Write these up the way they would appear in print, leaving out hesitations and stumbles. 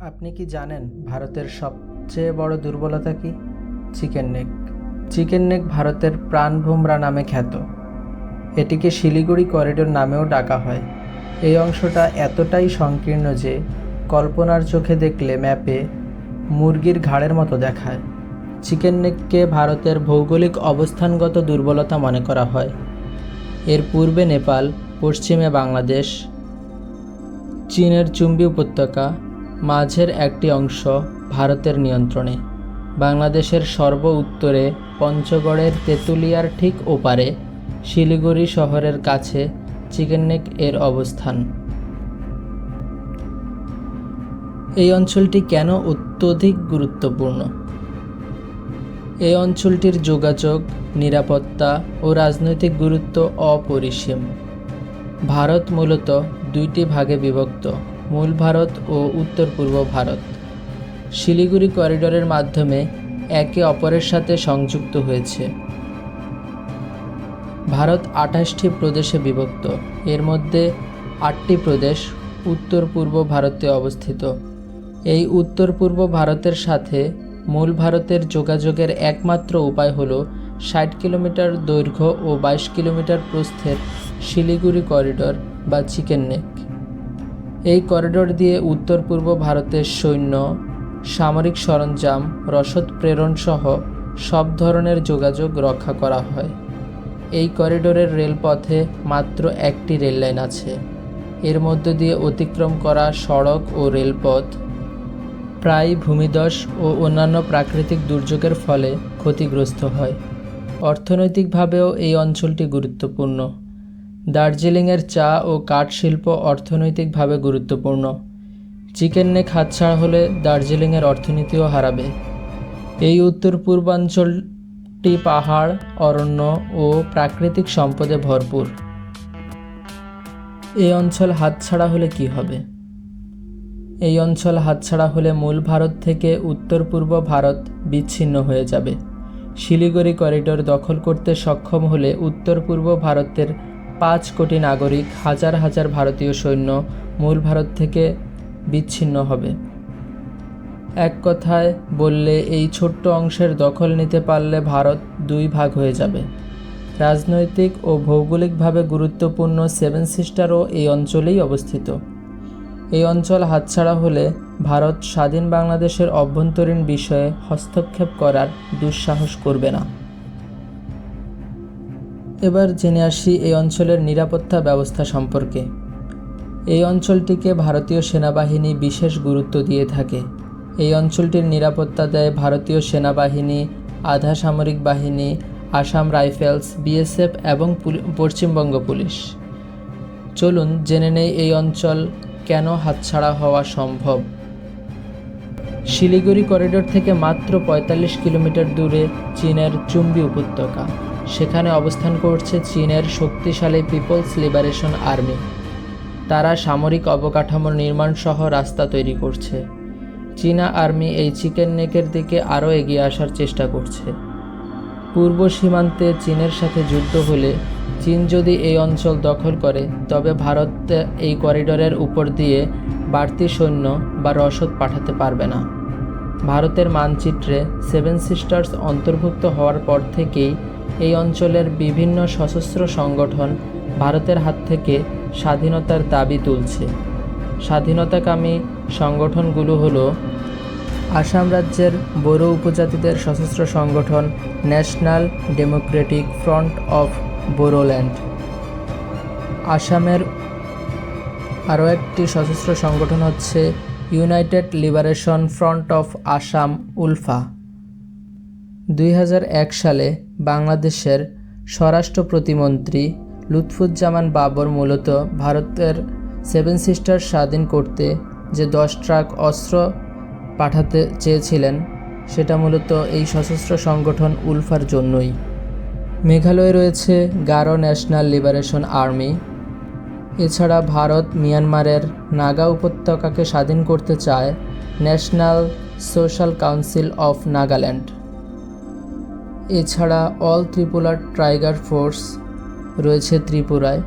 আপনি কি জানেন ভারতের সবচেয়ে বড় দুর্বলতা কি? Chicken neck. চিকেন নেক ভারতের প্রাণভোমরা নামে খ্যাত। এটিকে শিলিগুড়ি করিডোর নামেও ডাকা হয়। এই অংশটা এতটাই সংকীর্ণ যে কল্পনার চোখে দেখলে ম্যাপে মুরগির ঘাড়ের মতো দেখায়। চিকেন নেককে ভারতের ভৌগোলিক অবস্থানগত দুর্বলতা মনে করা হয়। এর পূর্বে নেপাল, পশ্চিমে বাংলাদেশ, চীনের চুম্বী উপত্যকা, মাঝের একটি অংশ ভারতের নিয়ন্ত্রণে। বাংলাদেশের সর্ব উত্তরে পঞ্চগড়ের তেঁতুলিয়ার ঠিক ওপারে শিলিগুড়ি শহরের কাছে চিকেন নেক এর অবস্থান। এই অঞ্চলটি কেন অত্যধিক গুরুত্বপূর্ণ? এই অঞ্চলটির যোগাযোগ, নিরাপত্তা ও রাজনৈতিক গুরুত্ব অপরিসীম। ভারত মূলত দুইটি ভাগে বিভক্ত: মূল ভারত ও উত্তর পূর্ব ভারত। শিলিগুড়ি করিডোরের মাধ্যমে একে অপরের সাথে সংযুক্ত হয়েছে। ভারত 28টি প্রদেশে বিভক্ত, এর মধ্যে 8টি প্রদেশ উত্তর পূর্ব ভারতে অবস্থিত। এই উত্তর পূর্ব ভারতের সাথে মূল ভারতের যোগাযোগের একমাত্র উপায় হল 60 কিলোমিটার দৈর্ঘ্য ও 22 কিলোমিটার প্রস্থের শিলিগুড়ি করিডোর বা চিকেন নেক। এই করিডোর দিয়ে উত্তর পূর্ব ভারতের সৈন্য, সামরিক সরঞ্জাম, রসদ প্রেরণ সহ সব ধরনের যোগাযোগ রক্ষা করা হয়। এই করিডোরের রেলপথে মাত্র একটি রেললাইন আছে। এর মধ্য দিয়ে অতিক্রম করা সড়ক ও রেলপথ প্রায় ভূমিধস ও অন্যান্য প্রাকৃতিক দুর্যোগের ফলে ক্ষতিগ্রস্ত হয়। অর্থনৈতিকভাবেও এই অঞ্চলটি গুরুত্বপূর্ণ। দার্জিলিংয়ের চা ও কাঠ শিল্প অর্থনৈতিকভাবে গুরুত্বপূর্ণ। চিকেন নেক হাতছাড়া হলে দার্জিলিংয়ের অর্থনীতিও হারাবে। এই উত্তর পূর্বাঞ্চলটি পাহাড়, অরণ্য ও প্রাকৃতিক সম্পদে ভরপুর। এই অঞ্চল হাতছাড়া হলে কি হবে? এই অঞ্চল হাতছাড়া হলে মূল ভারত থেকে উত্তর পূর্ব ভারত বিচ্ছিন্ন হয়ে যাবে। শিলিগুড়ি করিডোর দখল করতে সক্ষম হলে উত্তর পূর্ব ভারতের 5 কোটি নাগরিক, হাজার হাজার ভারতীয় সৈন্য মূল ভারত থেকে বিচ্ছিন্ন হবে। এক কথায় বললে, এই ছোট্ট অংশের দখল নিতে পারলে ভারত 2 ভাগ হয়ে যাবে। রাজনৈতিক ও ভৌগোলিকভাবে গুরুত্বপূর্ণ 7 সিস্টারও এই অঞ্চলেই অবস্থিত। এই অঞ্চল হাতছাড়া হলে ভারত স্বাধীন বাংলাদেশের অভ্যন্তরীণ বিষয়ে হস্তক্ষেপ করার দুঃসাহস করবে না। এবার জেনে আসি এই অঞ্চলের নিরাপত্তা ব্যবস্থা সম্পর্কে। এই অঞ্চলটিকে ভারতীয় সেনাবাহিনী বিশেষ গুরুত্ব দিয়ে থাকে। এই অঞ্চলটির নিরাপত্তা দেয় ভারতীয় সেনাবাহিনী, আধা সামরিক বাহিনী, আসাম রাইফেলস, বিএসএফ এবং পশ্চিমবঙ্গ পুলিশ। চলুন জেনে নেই এই অঞ্চল কেন হাতছাড়া হওয়া সম্ভব। শিলিগুড়ি করিডোর থেকে মাত্র 45 কিলোমিটার দূরে চীনের চুম্বী উপত্যকা। সেখানে অবস্থান করছে চীনের শক্তিশালী পিপলস লিবারেশন আর্মি। তারা সামরিক অবকাঠামোর নির্মাণ সহ রাস্তা তৈরি করছে। চীনা আর্মি এই চিকেন নেকের দিকে আরও এগিয়ে আসার চেষ্টা করছে। পূর্ব সীমান্তে চীনের সাথে যুদ্ধ হলে চীন যদি এই অঞ্চল দখল করে, তবে ভারত এই করিডোরের উপর দিয়ে বাড়তি সৈন্য বা রসদ পাঠাতে পারবে না। ভারতের মানচিত্রে 7 সিস্টার্স অন্তর্ভুক্ত হওয়ার পর থেকেই এই অঞ্চলের বিভিন্ন সশস্ত্র সংগঠন ভারতের হাত থেকে স্বাধীনতার দাবি তুলছে। স্বাধীনতাকামী সংগঠনগুলো হলো আসাম রাজ্যের বড়ো উপজাতিদের সশস্ত্র সংগঠন national Democratic front of Boroland. আসামের আরও একটি সশস্ত্র সংগঠন হচ্ছে United liberation Front of Assam, ULFA. 2001 সালে বাংলাদেশের স্বরাষ্ট্র প্রতিমন্ত্রী লুৎফুজ্জামান বাবর মূলত ভারতের 7 সিস্টার স্বাধীন করতে যে 10 ট্রাক অস্ত্র পাঠাতে চেয়েছিলেন, সেটা মূলত এই সশস্ত্র সংগঠন উলফার জন্যই। মেঘালয়ে রয়েছে গারো ন্যাশনাল লিবারেশন আর্মি। এছাড়া ভারত মিয়ানমারের নাগা উপত্যকাকে স্বাধীন করতে চায় national social council of Nagaland. এছাড়া অল ত্রিপুরা টাইগার ফোর্স রয়েছে ত্রিপুরায়।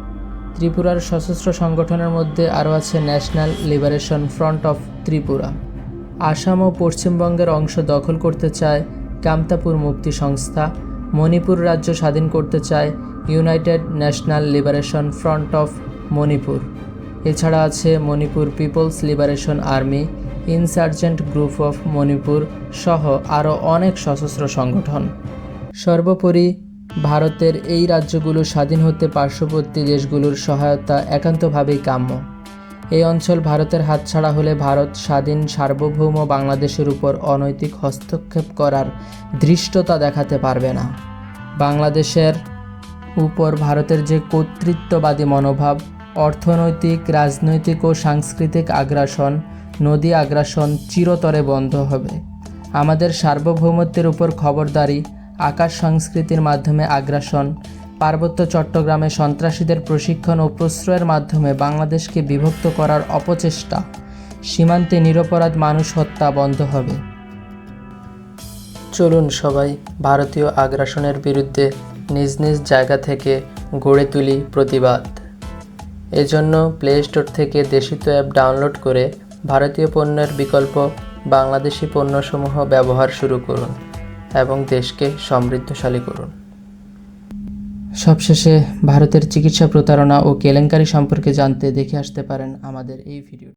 ত্রিপুরার সশস্ত্র সংগঠনের মধ্যে আরও আছে National Liberation Front of Tripura. Assam ও পশ্চিমবঙ্গের অংশ দখল করতে চায় কামতাপুর মুক্তি সংস্থা। মণিপুর রাজ্য স্বাধীন করতে চায় United National Liberation Front of Manipur. এছাড়া আছে Manipur People's Liberation Army, insurgent group of Manipur সহ আরও অনেক সশস্ত্র সংগঠন। সর্বোপরি ভারতের এই রাজ্যগুলো স্বাধীন হতে পার্শ্ববর্তী দেশগুলোর সহায়তা একান্তভাবেই কাম্য। এই অঞ্চল ভারতের হাতছাড়া হলে ভারত স্বাধীন সার্বভৌম বাংলাদেশের উপর অনৈতিক হস্তক্ষেপ করার ধৃষ্টতা দেখাতে পারবে না। বাংলাদেশের উপর ভারতের যে কর্তৃত্ববাদী মনোভাব, অর্থনৈতিক, রাজনৈতিক ও সাংস্কৃতিক আগ্রাসন, নদী আগ্রাসন চিরতরে বন্ধ হবে। আমাদের সার্বভৌমত্বের উপর খবরদারি, আকাশ সংস্কৃতির মাধ্যমে আগ্রাসন, পার্বত্য চট্টগ্রামে সন্ত্রাসীদের প্রশিক্ষণ ও প্রশ্রয়ের মাধ্যমে বাংলাদেশকে বিভক্ত করার অপচেষ্টা, সীমান্তে নিরপরাধ মানুষ হত্যা বন্ধ হবে। চলুন সবাই ভারতীয় আগ্রাসনের বিরুদ্ধে নিজ নিজ জায়গা থেকে গড়ে তুলি প্রতিবাদ। এজন্য প্লে স্টোর থেকে দেশিত অ্যাপ ডাউনলোড করে ভারতীয় পণ্যের বিকল্প বাংলাদেশি পণ্যসমূহ ব্যবহার শুরু করুন এবং দেশকে সমৃদ্ধশালী করুন। সবশেষে ভারতের চিকিৎসা প্রতারণা ও কেলেঙ্কারি সম্পর্কে জানতে দেখে আসতে পারেন আমাদের এই ভিডিও।